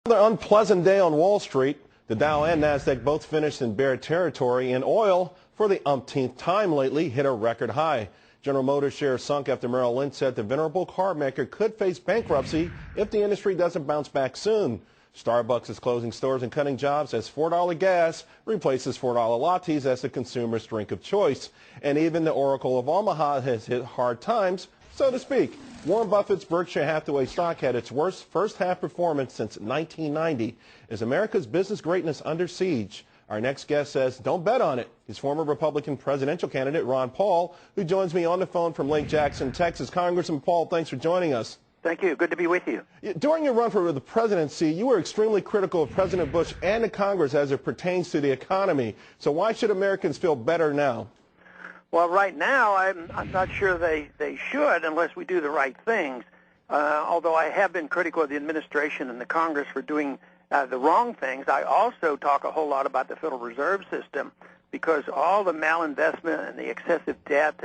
Another unpleasant day on Wall Street. The Dow and Nasdaq both finished in bear territory, and oil, for the umpteenth time lately, hit a record high. General Motors shares sunk after Merrill Lynch said the venerable car maker could face bankruptcy if the industry doesn't bounce back soon. Starbucks is closing stores and cutting jobs as $4 gas replaces $4 lattes as the consumer's drink of choice. And even the Oracle of Omaha has hit hard times, so to speak. Warren Buffett's Berkshire Hathaway stock had its worst first-half performance since 1990. Is America's business greatness under siege? Our next guest says don't bet on it. He's former Republican presidential candidate Ron Paul, who joins me on the phone from Lake Jackson, Texas. Congressman Paul, thanks for joining us. Thank you. Good to be with you. During your run for the presidency, you were extremely critical of President Bush and the Congress as it pertains to the economy. So why should Americans feel better now? Well, right now, I'm not sure they should unless we do the right things. Although I have been critical of the administration and the Congress for doing the wrong things, I also talk a whole lot about the Federal Reserve System because all the malinvestment and the excessive debt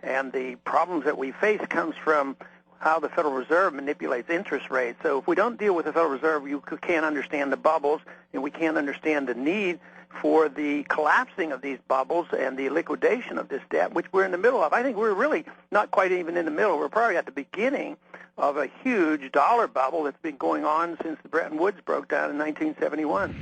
and the problems that we face comes from how the Federal Reserve manipulates interest rates. So if we don't deal with the Federal Reserve, you can't understand the bubbles, and we can't understand the need for the collapsing of these bubbles and the liquidation of this debt, which we're in the middle of. I think we're really not quite even in the middle. We're probably at the beginning of a huge dollar bubble that's been going on since the Bretton Woods broke down in 1971.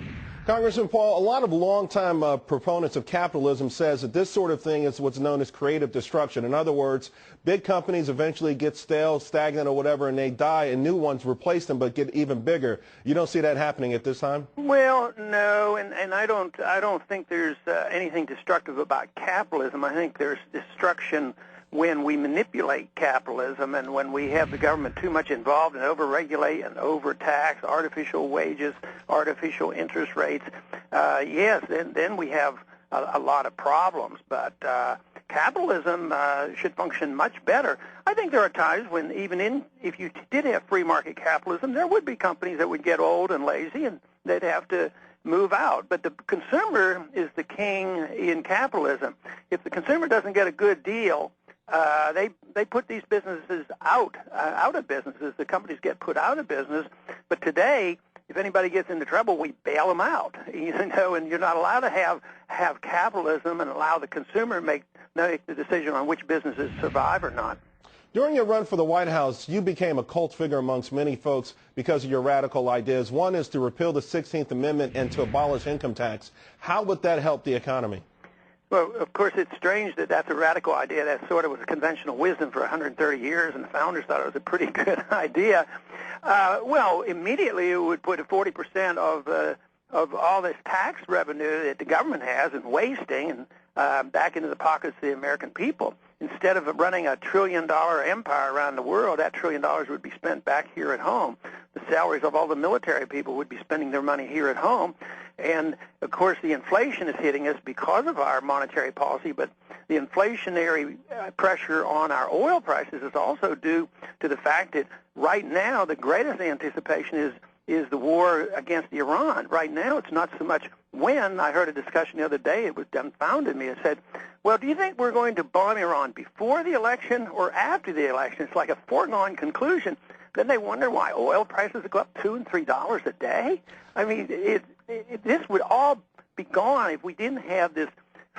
Congressman Paul, a lot of longtime proponents of capitalism says that this sort of thing is what's known as creative destruction. In other words, big companies eventually get stale, stagnant, or whatever, and they die, and new ones replace them but get even bigger. You don't see that happening at this time? Well, no, and I don't think there's anything destructive about capitalism. I think there's destruction when we manipulate capitalism and when we have the government too much involved and overregulate and overtax, artificial wages, artificial interest rates. Yes, then we have a lot of problems. But capitalism should function much better. I think there are times when if you did have free market capitalism, there would be companies that would get old and lazy and they'd have to move out. But the consumer is the king in capitalism. If the consumer doesn't get a good deal, they put these businesses out of businesses. The companies get put out of business. But today, if anybody gets into trouble, we bail them out. You know, and you're not allowed to have capitalism and allow the consumer make the decision on which businesses survive or not. During your run for the White House, you became a cult figure amongst many folks because of your radical ideas. One is to repeal the 16th Amendment and to abolish income tax. How would that help the economy? Well, of course, it's strange that that's a radical idea. That sort of was conventional wisdom for 130 years, and the founders thought it was a pretty good idea. Well, immediately it would put 40% of all this tax revenue that the government has and wasting and back into the pockets of the American people. Instead of running a $1 trillion empire around the world, that $1 trillion would be spent back here at home. The salaries of all the military people would be spending their money here at home. And, of course, the inflation is hitting us because of our monetary policy, but the inflationary pressure on our oil prices is also due to the fact that right now the greatest anticipation is the war against Iran. Right now it's not so much when. I heard a discussion the other day, it was dumbfounded me. It said, well, do you think we're going to bomb Iran before the election or after the election? It's like a foregone conclusion. Then they wonder why oil prices go up $2 and $3 a day. I mean, this would all be gone if we didn't have this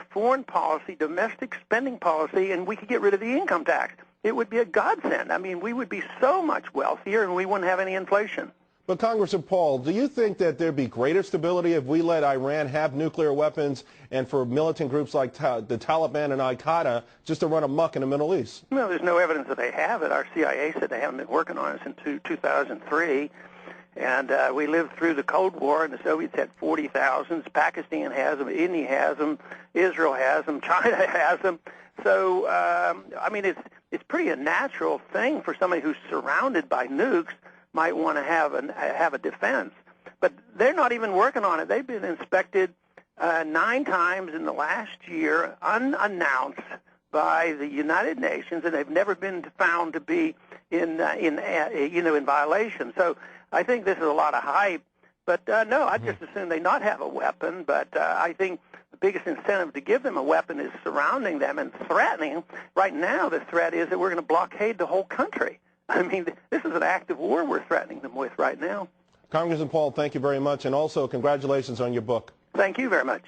foreign policy, domestic spending policy, and we could get rid of the income tax. It would be a godsend. I mean, we would be so much wealthier and we wouldn't have any inflation. But Congressman Paul, do you think that there'd be greater stability if we let Iran have nuclear weapons and for militant groups like the Taliban and Al-Qaeda just to run amok in the Middle East? Well, there's no evidence that they have it. Our CIA said they haven't been working on it since 2003. And we lived through the Cold War, and the Soviets had 40,000. Pakistan has them, India has them, Israel has them, China has them. So, I mean, it's pretty a natural thing for somebody who's surrounded by nukes might want to have a defense. But they're not even working on it. They've been inspected 9 times in the last year, unannounced by the United Nations, and they've never been found to be in violation. So I think this is a lot of hype. But no, I'd just assume they not have a weapon. But I think the biggest incentive to give them a weapon is surrounding them and threatening. Right now, the threat is that we're going to blockade the whole country. I mean, this is an act of war we're threatening them with right now. Congressman Paul, thank you very much, and also congratulations on your book. Thank you very much.